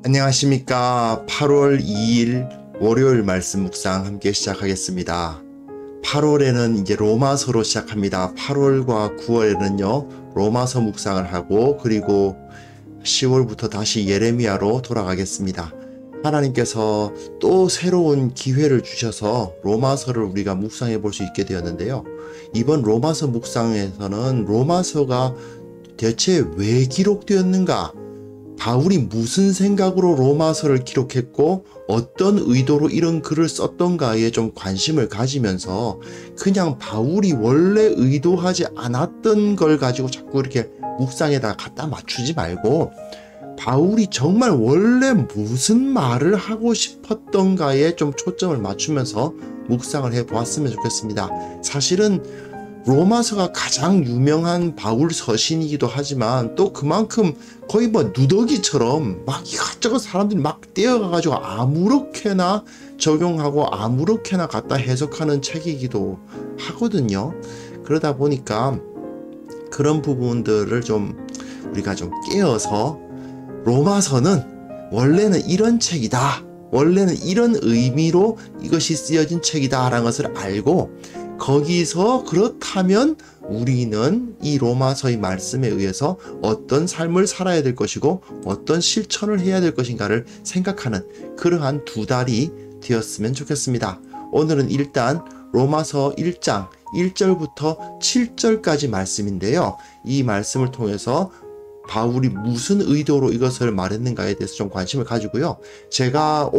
안녕하십니까. 8월 2일 월요일 말씀 묵상 함께 시작하겠습니다. 8월에는 이제 로마서로 시작합니다. 8월과 9월에는요 로마서 묵상을 하고, 그리고 10월부터 다시 예레미야로 돌아가겠습니다. 하나님께서 또 새로운 기회를 주셔서 로마서를 우리가 묵상해 볼 수 있게 되었는데요. 이번 로마서 묵상에서는 로마서가 대체 왜 기록되었는가, 바울이 무슨 생각으로 로마서를 기록했고 어떤 의도로 이런 글을 썼던가에 좀 관심을 가지면서, 그냥 바울이 원래 의도하지 않았던 걸 가지고 자꾸 이렇게 묵상에다 갖다 맞추지 말고, 바울이 정말 원래 무슨 말을 하고 싶었던가에 좀 초점을 맞추면서 묵상을 해보았으면 좋겠습니다. 사실은 로마서가 가장 유명한 바울 서신이기도 하지만, 또 그만큼 거의 뭐 누더기처럼 막 이것저것 사람들이 막 떼어가가지고 아무렇게나 적용하고 아무렇게나 갖다 해석하는 책이기도 하거든요. 그러다 보니까 그런 부분들을 좀 우리가 좀 깨어서, 로마서는 원래는 이런 책이다, 원래는 이런 의미로 이것이 쓰여진 책이다 라는 것을 알고, 거기서 그렇다면 우리는 이 로마서의 말씀에 의해서 어떤 삶을 살아야 될 것이고 어떤 실천을 해야 될 것인가를 생각하는 그러한 두 달이 되었으면 좋겠습니다. 오늘은 일단 로마서 1장 1절부터 7절까지 말씀인데요. 이 말씀을 통해서 바울이 무슨 의도로 이것을 말했는가에 대해서 좀 관심을 가지고요. 제가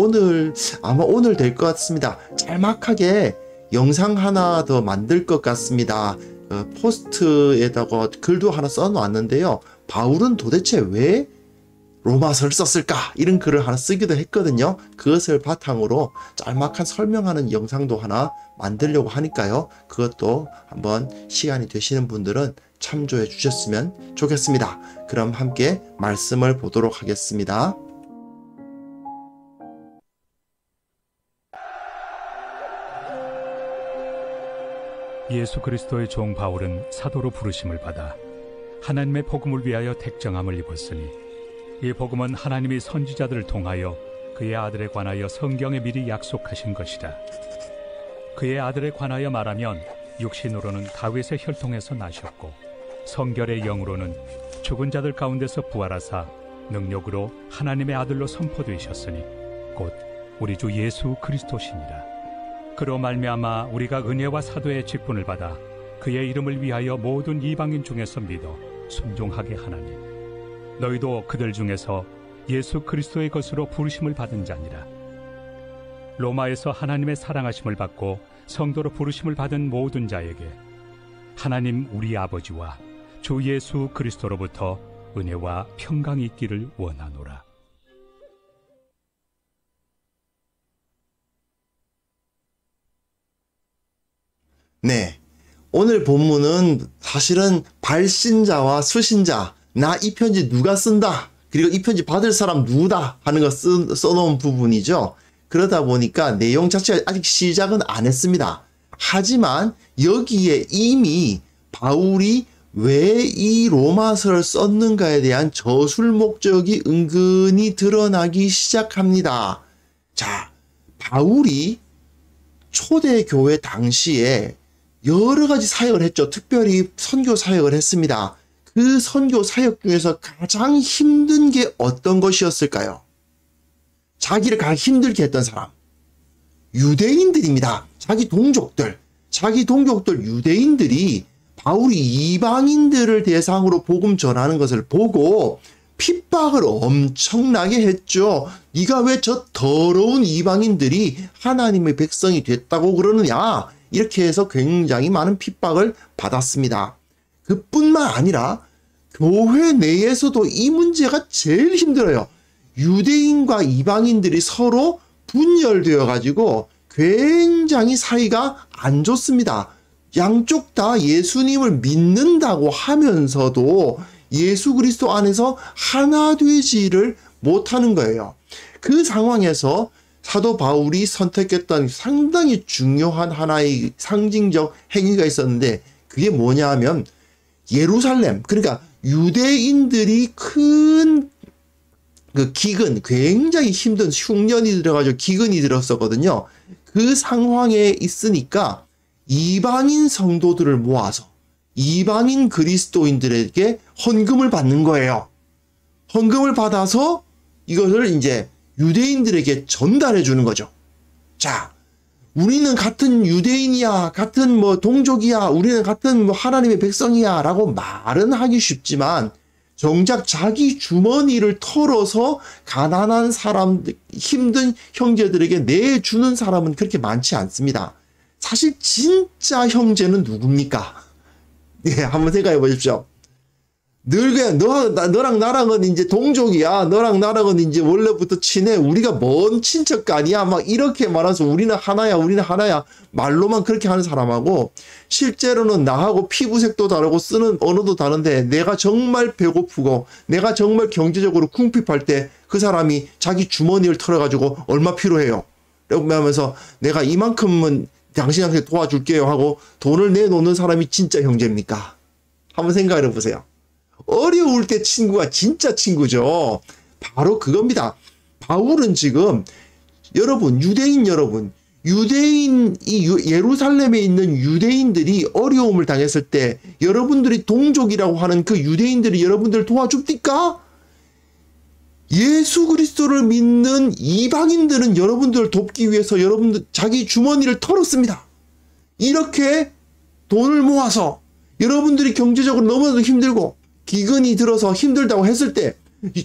아마 오늘 될 것 같습니다. 짤막하게 영상 하나 더 만들 것 같습니다. 포스트에다가 글도 하나 써놨는데요. 바울은 도대체 왜 로마서를 썼을까? 이런 글을 하나 쓰기도 했거든요. 그것을 바탕으로 짤막한 설명하는 영상도 하나 만들려고 하니까요. 그것도 한번 시간이 되시는 분들은 참조해 주셨으면 좋겠습니다. 그럼 함께 말씀을 보도록 하겠습니다. 예수 그리스도의 종 바울은 사도로 부르심을 받아 하나님의 복음을 위하여 택정함을 입었으니, 이 복음은 하나님이 선지자들을 통하여 그의 아들에 관하여 성경에 미리 약속하신 것이라. 그의 아들에 관하여 말하면 육신으로는 다윗의 혈통에서 나셨고 성결의 영으로는 죽은 자들 가운데서 부활하사 능력으로 하나님의 아들로 선포되셨으니 곧 우리 주 예수 그리스도시니라. 그로 말미암아 우리가 은혜와 사도의 직분을 받아 그의 이름을 위하여 모든 이방인 중에서 믿어 순종하게 하나니, 너희도 그들 중에서 예수 그리스도의 것으로 부르심을 받은 자니라. 로마에서 하나님의 사랑하심을 받고 성도로 부르심을 받은 모든 자에게 하나님 우리 아버지와 주 예수 그리스도로부터 은혜와 평강이 있기를 원하노라. 네, 오늘 본문은 사실은 발신자와 수신자, 나 이 편지 누가 쓴다, 그리고 이 편지 받을 사람 누구다 하는 거 써놓은 부분이죠. 그러다 보니까 내용 자체가 아직 시작은 안 했습니다. 하지만 여기에 이미 바울이 왜 이 로마서를 썼는가에 대한 저술 목적이 은근히 드러나기 시작합니다. 자, 바울이 초대교회 당시에 여러 가지 사역을 했죠. 특별히 선교 사역을 했습니다. 그 선교 사역 중에서 가장 힘든 게 어떤 것이었을까요? 자기를 가장 힘들게 했던 사람, 유대인들입니다. 자기 동족들 유대인들이 바울이 이방인들을 대상으로 복음 전하는 것을 보고 핍박을 엄청나게 했죠. 네가 왜 저 더러운 이방인들이 하나님의 백성이 됐다고 그러느냐, 이렇게 해서 굉장히 많은 핍박을 받았습니다. 그뿐만 아니라 교회 내에서도 이 문제가 제일 힘들어요. 유대인과 이방인들이 서로 분열되어 가지고 굉장히 사이가 안 좋습니다. 양쪽 다 예수님을 믿는다고 하면서도 예수 그리스도 안에서 하나 되지를 못하는 거예요. 그 상황에서 사도 바울이 선택했던 상당히 중요한 하나의 상징적 행위가 있었는데, 그게 뭐냐 하면 예루살렘, 그러니까 유대인들이 큰 그 기근, 굉장히 힘든 흉년이 들어가지고 기근이 들었었거든요. 그 상황에 있으니까 이방인 성도들을 모아서 이방인 그리스도인들에게 헌금을 받는 거예요. 헌금을 받아서 이것을 이제 유대인들에게 전달해 주는 거죠. 자, 우리는 같은 유대인이야, 같은 뭐 동족이야, 우리는 같은 뭐 하나님의 백성이야 라고 말은 하기 쉽지만 정작 자기 주머니를 털어서 가난한 사람들, 힘든 형제들에게 내주는 사람은 그렇게 많지 않습니다. 사실 진짜 형제는 누굽니까? 예, 한번 생각해 보십시오. 늘 그냥 너랑 나랑은 이제 동족이야. 너랑 나랑은 이제 원래부터 친해. 우리가 먼 친척 아니야. 막 이렇게 말해서 우리는 하나야. 우리는 하나야. 말로만 그렇게 하는 사람하고 실제로는 나하고 피부색도 다르고 쓰는 언어도 다른데 내가 정말 배고프고 내가 정말 경제적으로 궁핍할 때 그 사람이 자기 주머니를 털어가지고 얼마 필요해요. 라고 하면서 내가 이만큼은 당신한테 도와줄게요 하고 돈을 내놓는 사람이 진짜 형제입니까? 한번 생각해 보세요. 어려울 때 친구가 진짜 친구죠. 바로 그겁니다. 바울은 지금 여러분, 유대인 여러분, 예루살렘에 있는 유대인들이 어려움을 당했을 때 여러분들이 동족이라고 하는 그 유대인들이 여러분들을 도와줍니까? 예수 그리스도를 믿는 이방인들은 여러분들을 돕기 위해서 여러분들 자기 주머니를 털었습니다. 이렇게 돈을 모아서 여러분들이 경제적으로 너무나도 힘들고 기근이 들어서 힘들다고 했을 때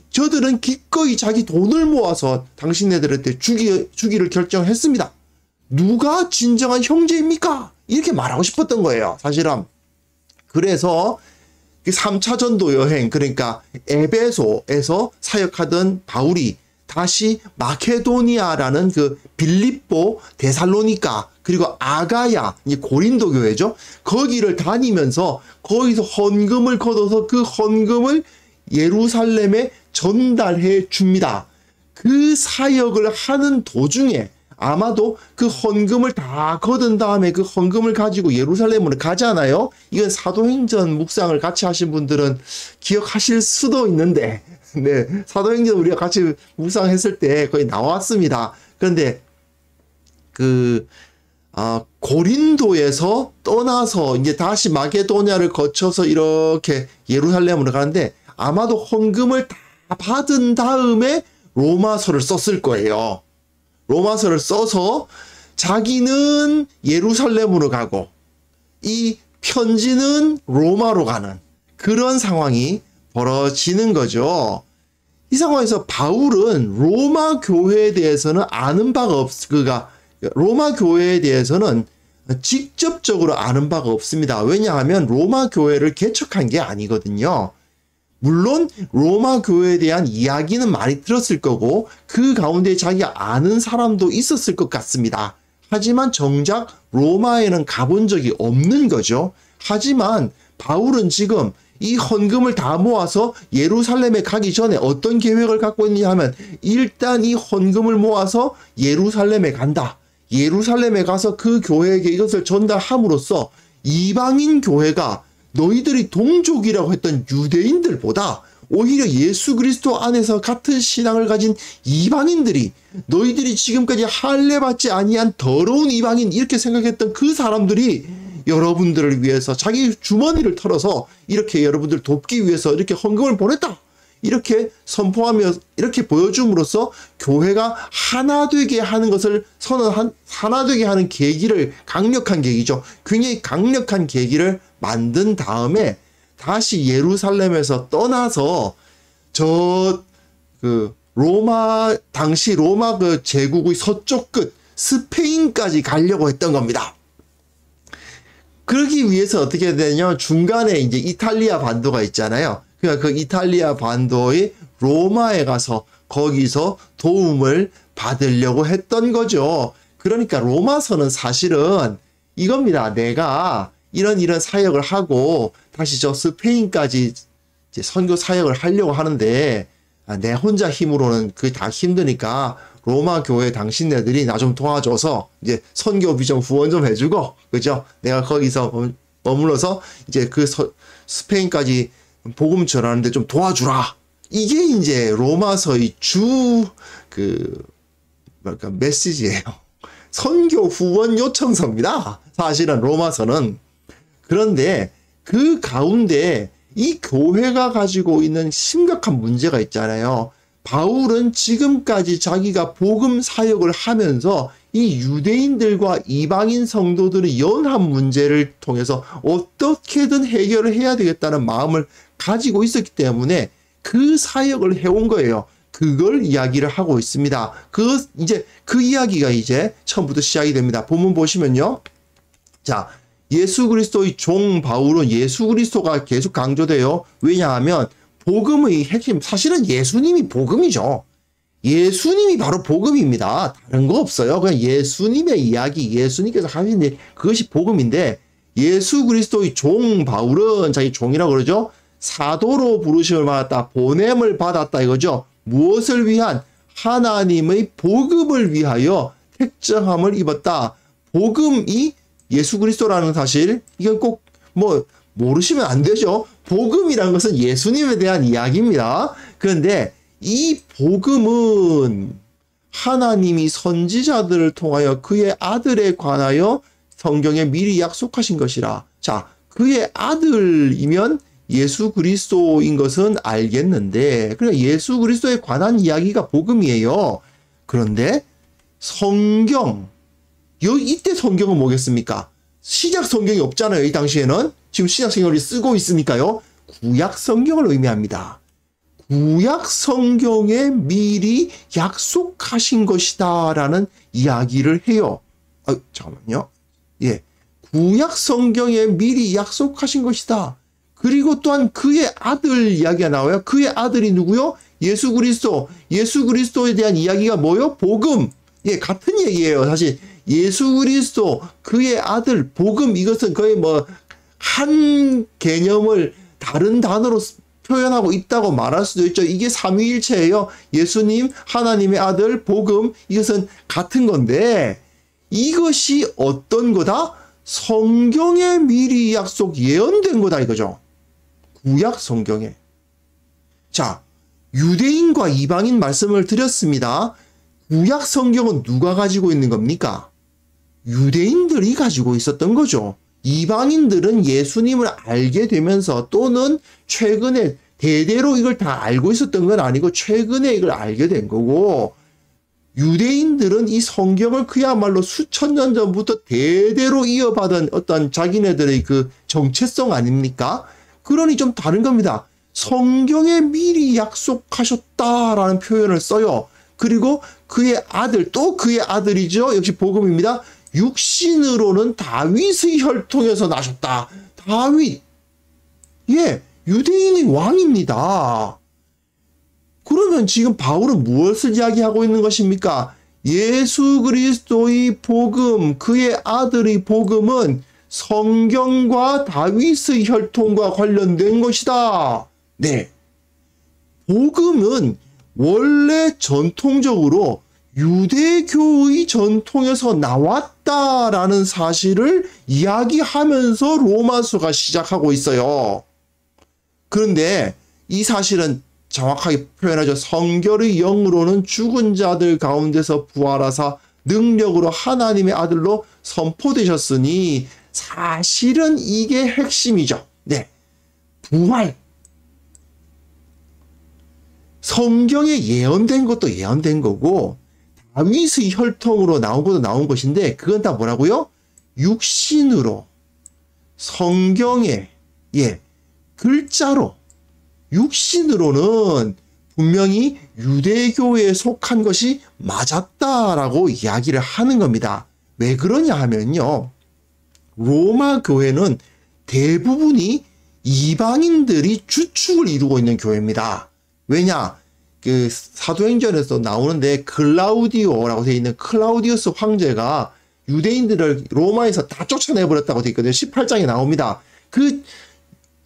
저들은 기꺼이 자기 돈을 모아서 당신네들한테 주기를 결정했습니다. 누가 진정한 형제입니까? 이렇게 말하고 싶었던 거예요, 사실은. 그래서 3차 전도 여행, 그러니까 에베소에서 사역하던 바울이 다시 마케도니아라는 그 빌립보, 데살로니가, 그리고 아가야, 이제 고린도 교회죠. 거기를 다니면서 거기서 헌금을 거둬서 그 헌금을 예루살렘에 전달해 줍니다. 그 사역을 하는 도중에 아마도 그 헌금을 다 거둔 다음에 그 헌금을 가지고 예루살렘으로 가잖아요. 이건 사도행전 묵상을 같이 하신 분들은 기억하실 수도 있는데, 네, 사도행전 우리가 같이 묵상했을 때 거의 나왔습니다. 그런데 고린도에서 떠나서 이제 다시 마게도냐를 거쳐서 이렇게 예루살렘으로 가는데 아마도 헌금을 다 받은 다음에 로마서를 썼을 거예요. 로마서를 써서 자기는 예루살렘으로 가고 이 편지는 로마로 가는 그런 상황이 벌어지는 거죠. 이 상황에서 바울은 로마 교회에 대해서는 아는 바가 로마 교회에 대해서는 직접적으로 아는 바가 없습니다. 왜냐하면 로마 교회를 개척한 게 아니거든요. 물론 로마 교회에 대한 이야기는 많이 들었을 거고 그 가운데 자기가 아는 사람도 있었을 것 같습니다. 하지만 정작 로마에는 가본 적이 없는 거죠. 하지만 바울은 지금 이 헌금을 다 모아서 예루살렘에 가기 전에 어떤 계획을 갖고 있냐 하면 일단 이 헌금을 모아서 예루살렘에 간다. 예루살렘에 가서 그 교회에게 이것을 전달함으로써 이방인 교회가 너희들이 동족이라고 했던 유대인들보다 오히려 예수 그리스도 안에서 같은 신앙을 가진 이방인들이 너희들이 지금까지 할례받지 아니한 더러운 이방인 이렇게 생각했던 그 사람들이 여러분들을 위해서 자기 주머니를 털어서 이렇게 여러분들 돕기 위해서 이렇게 헌금을 보냈다. 이렇게 선포하며 이렇게 보여줌으로써 교회가 하나 되게 하는 것을 하나 되게 하는 계기를 강력한 계기죠. 굉장히 강력한 계기를 만든 다음에 다시 예루살렘에서 떠나서 당시 로마 그 제국의 서쪽 끝 스페인까지 가려고 했던 겁니다. 그러기 위해서 어떻게 되냐 중간에 이제 이탈리아 반도가 있잖아요. 그러니까 그 이탈리아 반도의 로마에 가서 거기서 도움을 받으려고 했던 거죠. 그러니까 로마서는 사실은 이겁니다. 내가 이런 사역을 하고 다시 저 스페인까지 이제 선교 사역을 하려고 하는데 내 혼자 힘으로는 그게 다 힘드니까 로마 교회 당신네들이 나 좀 도와줘서 이제 선교비 좀 후원 좀 해주고 그죠? 내가 거기서 머물러서 이제 그 스페인까지 복음 전하는데 좀 도와주라. 이게 이제 로마서의 메시지예요. 선교 후원 요청서입니다. 사실은 로마서는. 그런데 그 가운데 이 교회가 가지고 있는 심각한 문제가 있잖아요. 바울은 지금까지 자기가 복음 사역을 하면서 이 유대인들과 이방인 성도들의 연합 문제를 통해서 어떻게든 해결을 해야 되겠다는 마음을 가지고 있었기 때문에 그 사역을 해온 거예요. 그걸 이야기를 하고 있습니다. 그 이야기가 이제 처음부터 시작이 됩니다. 본문 보시면요. 자, 예수 그리스도의 종 바울은 예수 그리스도가 계속 강조돼요. 왜냐하면 복음의 핵심, 사실은 예수님이 복음이죠. 예수님이 바로 복음입니다. 다른 거 없어요. 그냥 예수님의 이야기, 예수님께서 하신 일, 그것이 복음인데, 예수 그리스도의 종 바울은 자기 종이라고 그러죠. 사도로 부르심을 받았다, 보냄을 받았다 이거죠. 무엇을 위한? 하나님의 복음을 위하여 택정함을 입었다. 복음이 예수 그리스도라는 사실, 이건 꼭 모르시면 안 되죠. 복음이라는 것은 예수님에 대한 이야기입니다. 그런데 이 복음은 하나님이 선지자들을 통하여 그의 아들에 관하여 성경에 미리 약속하신 것이라. 자, 그의 아들이면 예수 그리스도인 것은 알겠는데, 그러니까 예수 그리스도에 관한 이야기가 복음이에요. 그런데 이때 성경은 뭐겠습니까? 시작 성경이 없잖아요. 이 당시에는. 지금 시작 성경을 쓰고 있으니까요. 구약 성경을 의미합니다. 구약 성경에 미리 약속하신 것이다 라는 이야기를 해요. 잠깐만요. 예. 구약 성경에 미리 약속하신 것이다. 그리고 또한 그의 아들 이야기가 나와요. 그의 아들이 누구요? 예수 그리스도. 예수 그리스도에 대한 이야기가 뭐요? 복음. 예, 같은 얘기예요. 사실 예수 그리스도, 그의 아들, 복음, 이것은 거의 한 개념을 다른 단어로 표현하고 있다고 말할 수도 있죠. 이게 삼위일체예요. 예수님, 하나님의 아들, 복음, 이것은 같은 건데, 이것이 어떤 거다? 성경에 미리 약속 예언된 거다 이거죠. 구약 성경에. 자, 유대인과 이방인 말씀을 드렸습니다. 구약 성경은 누가 가지고 있는 겁니까? 유대인들이 가지고 있었던 거죠. 이방인들은 예수님을 알게 되면서 또는 최근에 대대로 이걸 다 알고 있었던 건 아니고 최근에 이걸 알게 된 거고, 유대인들은 이 성경을 그야말로 수천 년 전부터 대대로 이어받은 어떤 자기네들의 그 정체성 아닙니까? 그러니 좀 다른 겁니다. 성경에 미리 약속하셨다라는 표현을 써요. 그리고 그의 아들, 또 그의 아들이죠. 역시 복음입니다. 육신으로는 다윗의 혈통에서 나셨다. 다윗. 예, 유대인의 왕입니다. 그러면 지금 바울은 무엇을 이야기하고 있는 것입니까? 예수 그리스도의 복음, 그의 아들의 복음은 성경과 다윗의 혈통과 관련된 것이다. 네. 복음은 원래 전통적으로 유대교의 전통에서 나왔다라는 사실을 이야기하면서 로마서가 시작하고 있어요. 그런데 이 사실은 정확하게 표현하죠. 성결의 영으로는 죽은 자들 가운데서 부활하사 능력으로 하나님의 아들로 선포되셨으니 사실은 이게 핵심이죠. 네. 부활. 성경에 예언된 것도 예언된 거고 다윗의 혈통으로 나온 것도 나온 것인데 그건 다 뭐라고요? 육신으로 성경에 글자로 육신으로는 분명히 유대교에 속한 것이 맞았다라고 이야기를 하는 겁니다. 왜 그러냐 하면요. 로마 교회는 대부분이 이방인들이 주축을 이루고 있는 교회입니다. 왜냐? 그 사도행전에서 나오는데 클라우디오라고 되어 있는 클라우디우스 황제가 유대인들을 로마에서 다 쫓아내버렸다고 되어 있거든요. 18장에 나옵니다. 그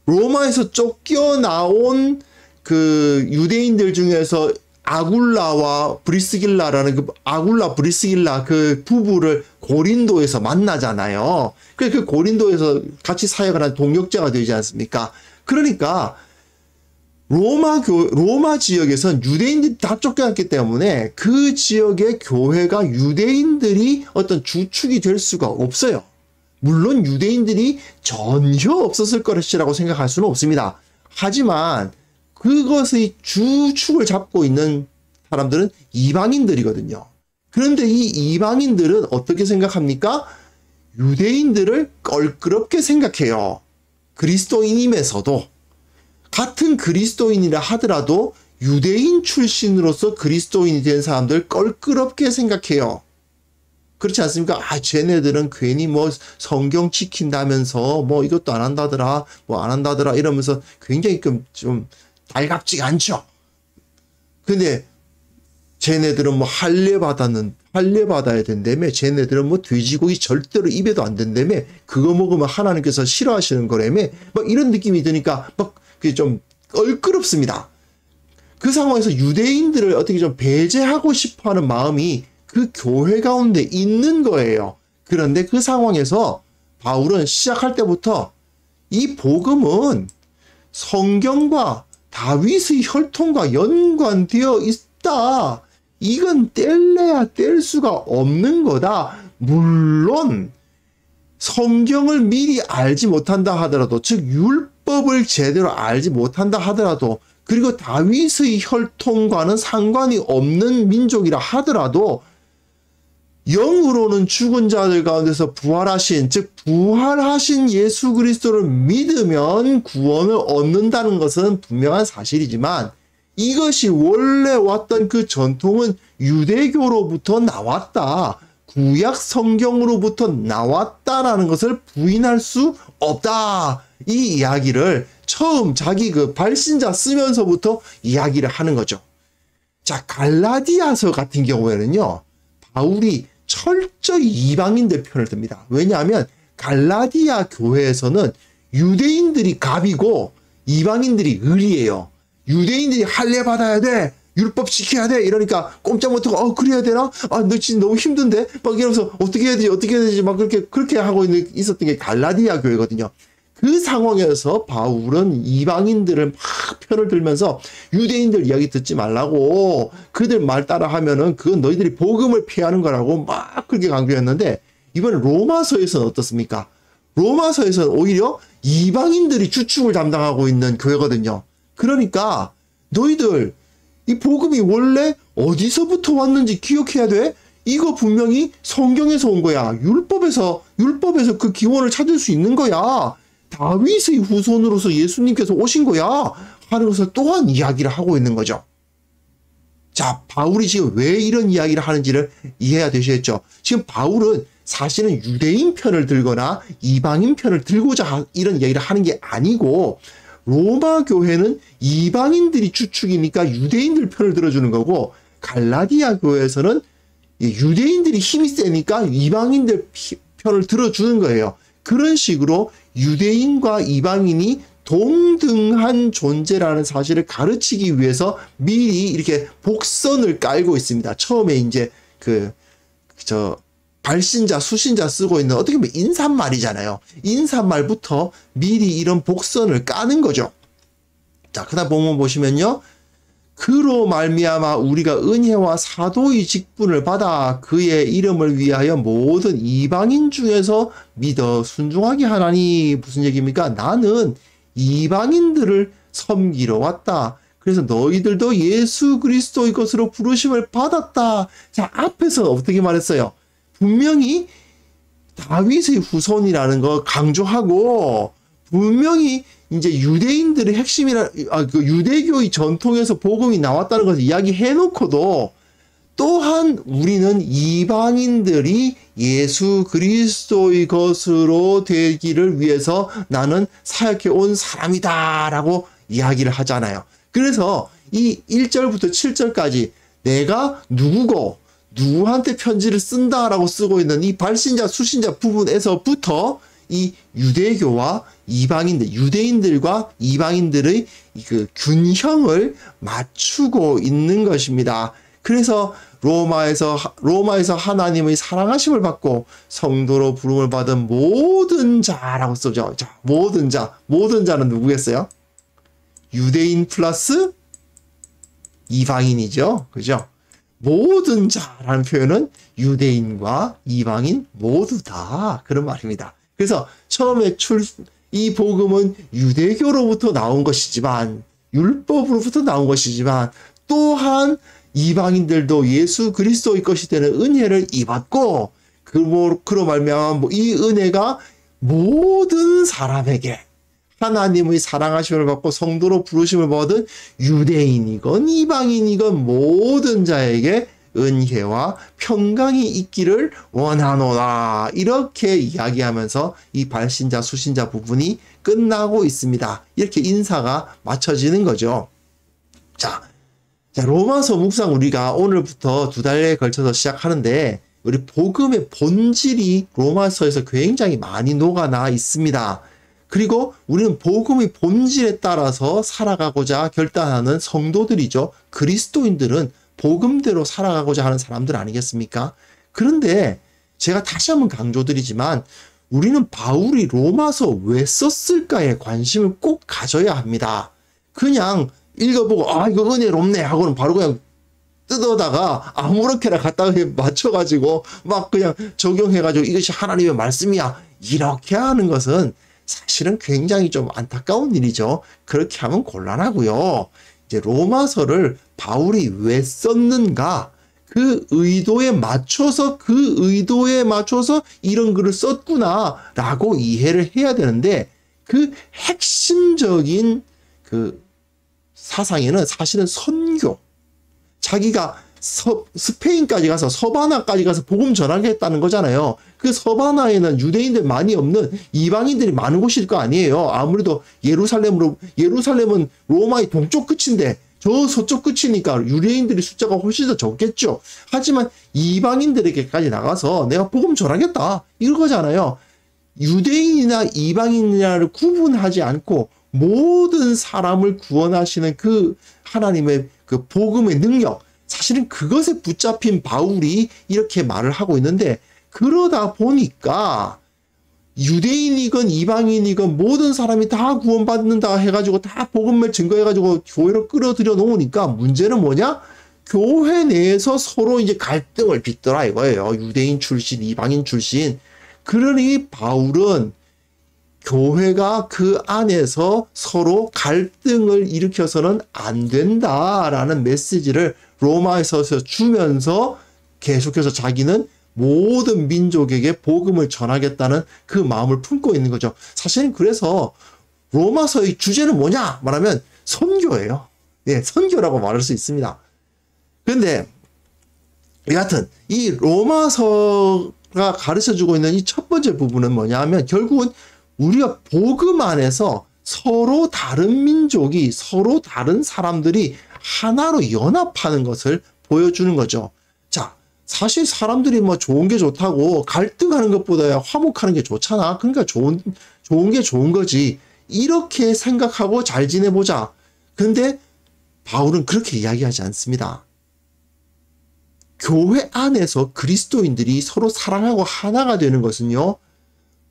로마에서 쫓겨나온 그 유대인들 중에서 아굴라와 브리스길라라는 그 아굴라 브리스길라 그 부부를 고린도에서 만나잖아요. 그 고린도에서 같이 사역을 한 동역자가 되지 않습니까? 그러니까 로마 지역에선 유대인들이 다 쫓겨났기 때문에 그 지역의 교회가 유대인들이 어떤 주축이 될 수가 없어요. 물론 유대인들이 전혀 없었을 것이라고 생각할 수는 없습니다. 하지만 그것의 주축을 잡고 있는 사람들은 이방인들이거든요. 그런데 이 이방인들은 어떻게 생각합니까? 유대인들을 껄끄럽게 생각해요. 그리스도인임에서도 같은 그리스도인이라 하더라도 유대인 출신으로서 그리스도인이 된 사람들 껄끄럽게 생각해요. 그렇지 않습니까? 아, 쟤네들은 괜히 뭐 성경 지킨다면서 뭐 이것도 안 한다더라, 뭐 안 한다더라 이러면서 굉장히 좀 달갑지가 않죠. 근데 쟤네들은 뭐 할례 받아야 된다며, 쟤네들은 뭐 돼지고기 절대로 입에도 안 된다며, 그거 먹으면 하나님께서 싫어하시는 거라며, 막 이런 느낌이 드니까 막 그게 좀 껄끄럽습니다. 그 상황에서 유대인들을 어떻게 좀 배제하고 싶어 하는 마음이 그 교회 가운데 있는 거예요. 그런데 그 상황에서 바울은 시작할 때부터 이 복음은 성경과 다윗의 혈통과 연관되어 있다. 이건 뗄래야 뗄 수가 없는 거다. 물론 성경을 미리 알지 못한다 하더라도, 즉 율법을 제대로 알지 못한다 하더라도, 그리고 다윗의 혈통과는 상관이 없는 민족이라 하더라도 영으로는 죽은 자들 가운데서 부활하신, 즉 부활하신 예수 그리스도를 믿으면 구원을 얻는다는 것은 분명한 사실이지만, 이것이 원래 왔던 그 전통은 유대교로부터 나왔다, 구약 성경으로부터 나왔다라는 것을 부인할 수 없다. 이 이야기를 처음 자기 그 발신자 쓰면서부터 이야기를 하는 거죠. 자, 갈라디아서 같은 경우에는요, 바울이 철저히 이방인들 편을 듭니다. 왜냐하면 갈라디아 교회에서는 유대인들이 갑이고 이방인들이 을이에요. 유대인들이 할례 받아야 돼, 율법 지켜야 돼 이러니까 꼼짝 못하고 그래야 되나? 너 진짜 너무 힘든데? 막 이러면서 어떻게 해야 되지 막 그렇게 하고 있었던 게 갈라디아 교회거든요. 그 상황에서 바울은 이방인들을 막 편을 들면서 유대인들 이야기 듣지 말라고, 그들 말 따라 하면은 그건 너희들이 복음을 피하는 거라고 막 그렇게 강조했는데, 이번 로마서에서는 어떻습니까? 로마서에서는 오히려 이방인들이 주축을 담당하고 있는 교회거든요. 그러니까 너희들 이 복음이 원래 어디서부터 왔는지 기억해야 돼? 이거 분명히 성경에서 온 거야. 율법에서 그 기원을 찾을 수 있는 거야. 다윗의 후손으로서 예수님께서 오신 거야 하는 것을 또한 이야기를 하고 있는 거죠. 자, 바울이 지금 왜 이런 이야기를 하는지를 이해해야 되시겠죠. 지금 바울은 사실은 유대인 편을 들거나 이방인 편을 들고자 이런 이야기를 하는 게 아니고, 로마 교회는 이방인들이 주축이니까 유대인들 편을 들어주는 거고, 갈라디아 교회에서는 유대인들이 힘이 세니까 이방인들 편을 들어주는 거예요. 그런 식으로 유대인과 이방인이 동등한 존재라는 사실을 가르치기 위해서 미리 이렇게 복선을 깔고 있습니다. 처음에 이제 발신자, 수신자 쓰고 있는 어떻게 보면 인사말이잖아요. 인사말부터 미리 이런 복선을 까는 거죠. 자, 그다음 본문 보시면요. 그로 말미암아 우리가 은혜와 사도의 직분을 받아 그의 이름을 위하여 모든 이방인 중에서 믿어 순종하게 하나니. 무슨 얘기입니까? 나는 이방인들을 섬기러 왔다. 그래서 너희들도 예수 그리스도의 것으로 부르심을 받았다. 자, 앞에서 어떻게 말했어요? 분명히 다윗의 후손이라는 거 강조하고, 분명히 이제 유대인들의 핵심이라, 그 유대교의 전통에서 복음이 나왔다는 것을 이야기해 놓고도, 또한 우리는 이방인들이 예수 그리스도의 것으로 되기를 위해서 나는 사역해 온 사람이다라고 이야기를 하잖아요. 그래서 이 1절부터 7절까지 내가 누구고 누구한테 편지를 쓴다라고 쓰고 있는 이 발신자, 수신자 부분에서부터 이 유대교와 이방인들, 유대인들과 이방인들의 그 균형을 맞추고 있는 것입니다. 그래서 로마에서 하나님의 사랑하심을 받고 성도로 부름을 받은 모든 자라고 써죠. 자, 모든 자는 누구겠어요? 유대인 플러스 이방인이죠. 그죠? 모든 자라는 표현은 유대인과 이방인 모두 다 그런 말입니다. 그래서 처음에 이 복음은 유대교로부터 나온 것이지만, 율법으로부터 나온 것이지만, 또한 이방인들도 예수 그리스도의 것이 되는 은혜를 입었고, 그로 말미암아 이 은혜가 모든 사람에게 하나님의 사랑하심을 받고 성도로 부르심을 받은 유대인이건 이방인이건 모든 자에게 은혜와 평강이 있기를 원하노라. 이렇게 이야기하면서 이 발신자 수신자 부분이 끝나고 있습니다. 이렇게 인사가 맞춰지는 거죠. 자, 로마서 묵상 우리가 오늘부터 2달에 걸쳐서 시작하는데, 우리 복음의 본질이 로마서에서 굉장히 많이 녹아나 있습니다. 그리고 우리는 복음의 본질에 따라서 살아가고자 결단하는 성도들이죠. 그리스도인들은 복음대로 살아가고자 하는 사람들 아니겠습니까? 그런데 제가 다시 한번 강조드리지만, 우리는 바울이 로마서 왜 썼을까에 관심을 꼭 가져야 합니다. 그냥 읽어보고 이거 은혜롭네 하고는 바로 그냥 뜯어다가 아무렇게나 갖다가 맞춰가지고 막 그냥 적용해가지고 이것이 하나님의 말씀이야 이렇게 하는 것은 사실은 굉장히 좀 안타까운 일이죠. 그렇게 하면 곤란하고요. 이제 로마서를 바울이 왜 썼는가, 그 의도에 맞춰서 이런 글을 썼구나라고 이해를 해야 되는데, 그 핵심적인 그 사상에는 사실은 선교, 자기가 스페인까지 가서 서바나까지 가서 복음 전하겠다는 거잖아요. 그 서바나에는 유대인들 많이 없는 이방인들이 많은 곳일 거 아니에요. 아무래도 예루살렘은 로마의 동쪽 끝인데 저 서쪽 끝이니까 유대인들이 숫자가 훨씬 더 적겠죠. 하지만 이방인들에게까지 나가서 내가 복음 전하겠다 이거잖아요. 유대인이나 이방인이나를 구분하지 않고 모든 사람을 구원하시는 그 하나님의 그 복음의 능력, 사실은 그것에 붙잡힌 바울이 이렇게 말을 하고 있는데, 그러다 보니까 유대인이건 이방인이건 모든 사람이 다 구원받는다 해가지고 다 복음을 증거해가지고 교회로 끌어들여 놓으니까 문제는 뭐냐? 교회 내에서 서로 이제 갈등을 빚더라 이거예요. 유대인 출신, 이방인 출신. 그러니 바울은 교회가 그 안에서 서로 갈등을 일으켜서는 안 된다라는 메시지를 로마에서 주면서 계속해서 자기는 모든 민족에게 복음을 전하겠다는 그 마음을 품고 있는 거죠. 사실은 그래서 로마서의 주제는 뭐냐 말하면 선교예요. 예, 선교라고 말할 수 있습니다. 그런데 여하튼 이 로마서가 가르쳐주고 있는 이 첫 번째 부분은 뭐냐 하면, 결국은 우리가 복음 안에서 서로 다른 민족이, 서로 다른 사람들이 하나로 연합하는 것을 보여주는 거죠. 자, 사실 사람들이 뭐 좋은 게 좋다고 갈등하는 것보다 화목하는 게 좋잖아. 그러니까 좋은 게 좋은 거지. 이렇게 생각하고 잘 지내보자. 근데 바울은 그렇게 이야기하지 않습니다. 교회 안에서 그리스도인들이 서로 사랑하고 하나가 되는 것은요,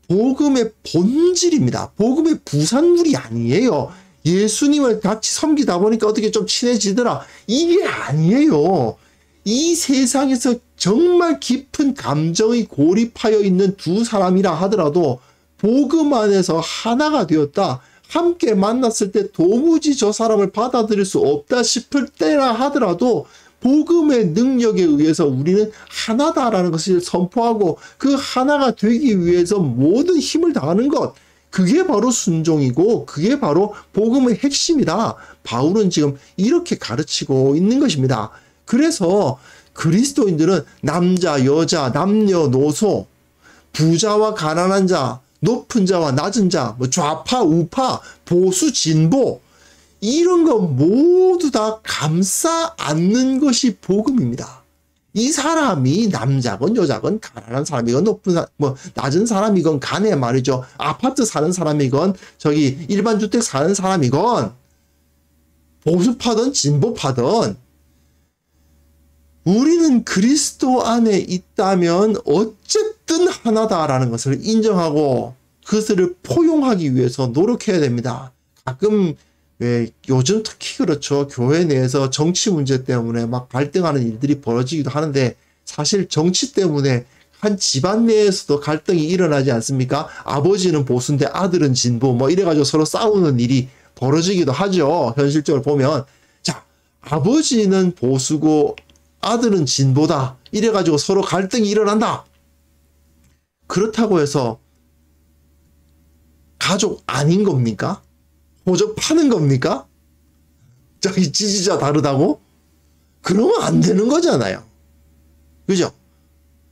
복음의 본질입니다. 복음의 부산물이 아니에요. 예수님을 같이 섬기다 보니까 어떻게 좀 친해지더라. 이게 아니에요. 이 세상에서 정말 깊은 감정이 고립하여 있는 두 사람이라 하더라도 복음 안에서 하나가 되었다. 함께 만났을 때 도무지 저 사람을 받아들일 수 없다 싶을 때라 하더라도 복음의 능력에 의해서 우리는 하나다라는 것을 선포하고 그 하나가 되기 위해서 모든 힘을 다하는 것, 그게 바로 순종이고 그게 바로 복음의 핵심이다. 바울은 지금 이렇게 가르치고 있는 것입니다. 그래서 그리스도인들은 남자, 여자, 남녀노소, 부자와 가난한 자, 높은 자와 낮은 자, 뭐 좌파, 우파, 보수, 진보, 이런 거 모두 다 감싸 안는 것이 복음입니다. 이 사람이 남자건 여자건 가난한 사람이건 낮은 사람이건 간에 말이죠. 아파트 사는 사람이건 일반 주택 사는 사람이건 보수파든 진보파든 우리는 그리스도 안에 있다면 어쨌든 하나다라는 것을 인정하고 그것을 포용하기 위해서 노력해야 됩니다. 가끔 왜 요즘 특히 그렇죠. 교회 내에서 정치 문제 때문에 막 갈등하는 일들이 벌어지기도 하는데 사실 정치 때문에 한 집안 내에서도 갈등이 일어나지 않습니까? 아버지는 보수인데 아들은 진보 뭐 이래가지고 서로 싸우는 일이 벌어지기도 하죠. 현실적으로 보면. 자, 아버지는 보수고 아들은 진보다. 이래가지고 서로 갈등이 일어난다. 그렇다고 해서 가족 아닌 겁니까? 호적파는 겁니까? 자기 지지자 다르다고? 그러면 안 되는 거잖아요. 그죠?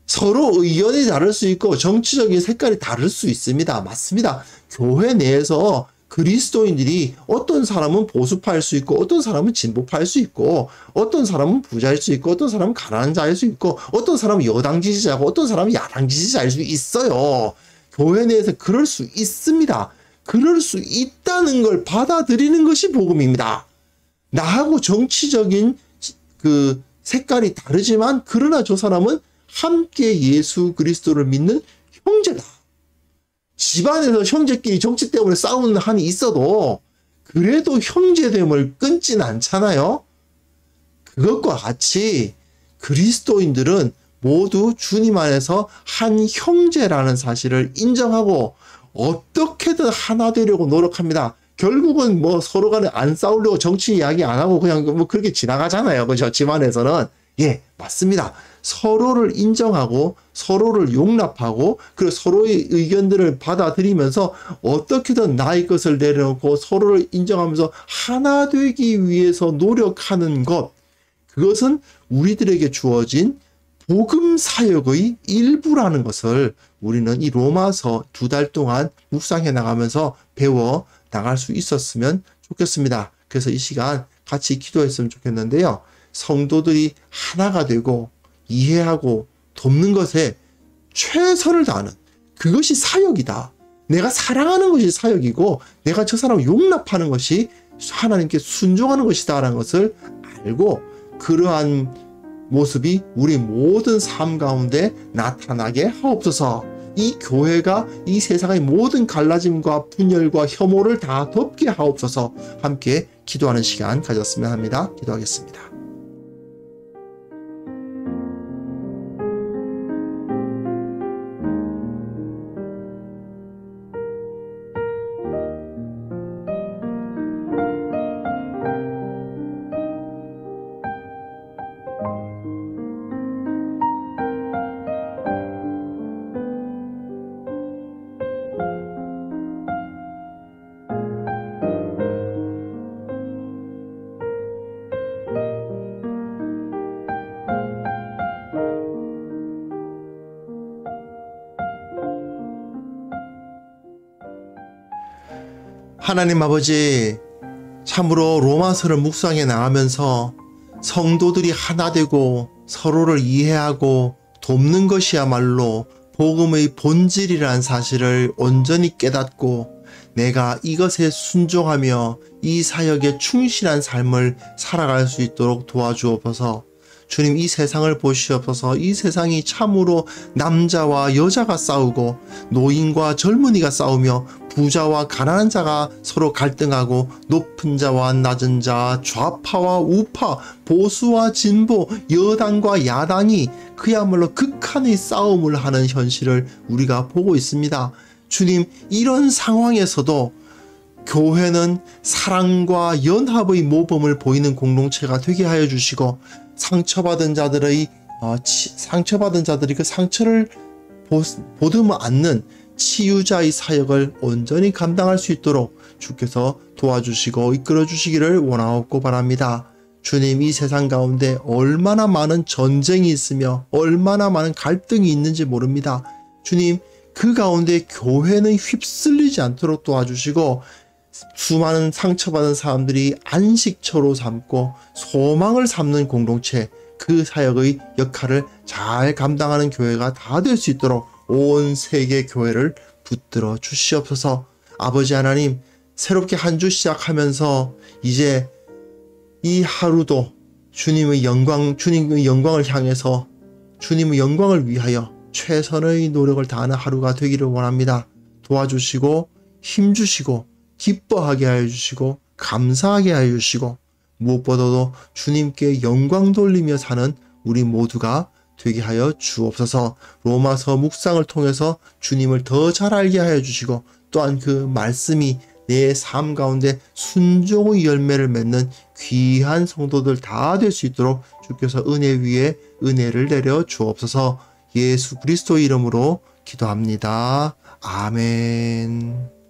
서로 의견이 다를 수 있고 정치적인 색깔이 다를 수 있습니다. 맞습니다. 교회 내에서 그리스도인들이 어떤 사람은 보수파일 수 있고 어떤 사람은 진보파일 수 있고 어떤 사람은 부자일 수 있고 어떤 사람은 가난한 자일 수 있고 어떤 사람은 여당 지지자고 어떤 사람은 야당 지지자일 수 있어요. 교회 내에서 그럴 수 있습니다. 그럴 수 있다는 걸 받아들이는 것이 복음입니다. 나하고 정치적인 그 색깔이 다르지만 그러나 저 사람은 함께 예수 그리스도를 믿는 형제다. 집안에서 형제끼리 정치 때문에 싸우는 한이 있어도 그래도 형제됨을 끊진 않잖아요. 그것과 같이 그리스도인들은 모두 주님 안에서 한 형제라는 사실을 인정하고 어떻게든 하나 되려고 노력합니다. 결국은 뭐 서로 간에 안 싸우려고 정치 이야기 안 하고 그냥 뭐 그렇게 지나가잖아요. 그죠? 집안에서는. 예, 맞습니다. 서로를 인정하고 서로를 용납하고 그리고 서로의 의견들을 받아들이면서 어떻게든 나의 것을 내려놓고 서로를 인정하면서 하나 되기 위해서 노력하는 것. 그것은 우리들에게 주어진 복음 사역의 일부라는 것을 우리는 이 로마서 2달 동안 묵상해 나가면서 배워 나갈 수 있었으면 좋겠습니다. 그래서 이 시간 같이 기도했으면 좋겠는데요. 성도들이 하나가 되고 이해하고 돕는 것에 최선을 다하는 그것이 사역이다. 내가 사랑하는 것이 사역이고 내가 저 사람을 용납하는 것이 하나님께 순종하는 것이다라는 것을 알고 그러한 모습이 우리 모든 삶 가운데 나타나게 하옵소서. 이 교회가 이 세상의 모든 갈라짐과 분열과 혐오를 다 덮게 하옵소서. 함께 기도하는 시간 가졌으면 합니다. 기도하겠습니다. 하나님 아버지, 참으로 로마서를 묵상해 나가면서 성도들이 하나 되고 서로를 이해하고 돕는 것이야말로 복음의 본질이라는 사실을 온전히 깨닫고 내가 이것에 순종하며 이 사역에 충실한 삶을 살아갈 수 있도록 도와주옵소서. 주님, 이 세상을 보시옵소서. 이 세상이 참으로 남자와 여자가 싸우고 노인과 젊은이가 싸우며 부자와 가난한 자가 서로 갈등하고 높은 자와 낮은 자, 좌파와 우파, 보수와 진보, 여당과 야당이 그야말로 극한의 싸움을 하는 현실을 우리가 보고 있습니다. 주님, 이런 상황에서도 교회는 사랑과 연합의 모범을 보이는 공동체가 되게 하여 주시고 상처받은 자들이 그 상처를 보듬어 안는 치유자의 사역을 온전히 감당할 수 있도록 주께서 도와주시고 이끌어 주시기를 원하옵고 바랍니다. 주님, 이 세상 가운데 얼마나 많은 전쟁이 있으며 얼마나 많은 갈등이 있는지 모릅니다. 주님, 그 가운데 교회는 휩쓸리지 않도록 도와주시고 수많은 상처받은 사람들이 안식처로 삼고 소망을 삼는 공동체, 그 사역의 역할을 잘 감당하는 교회가 다 될 수 있도록 온 세계 교회를 붙들어 주시옵소서. 아버지 하나님, 새롭게 한 주 시작하면서 이제 이 하루도 주님의 영광을 향해서 주님의 영광을 위하여 최선의 노력을 다하는 하루가 되기를 원합니다. 도와주시고 힘주시고 기뻐하게 하여 주시고 감사하게 하여 주시고 무엇보다도 주님께 영광 돌리며 사는 우리 모두가 되게 하여 주옵소서. 로마서 묵상을 통해서 주님을 더 잘 알게 하여 주시고 또한 그 말씀이 내 삶 가운데 순종의 열매를 맺는 귀한 성도들 다 될 수 있도록 주께서 은혜 위에 은혜를 내려 주옵소서. 예수 그리스도의 이름으로 기도합니다. 아멘.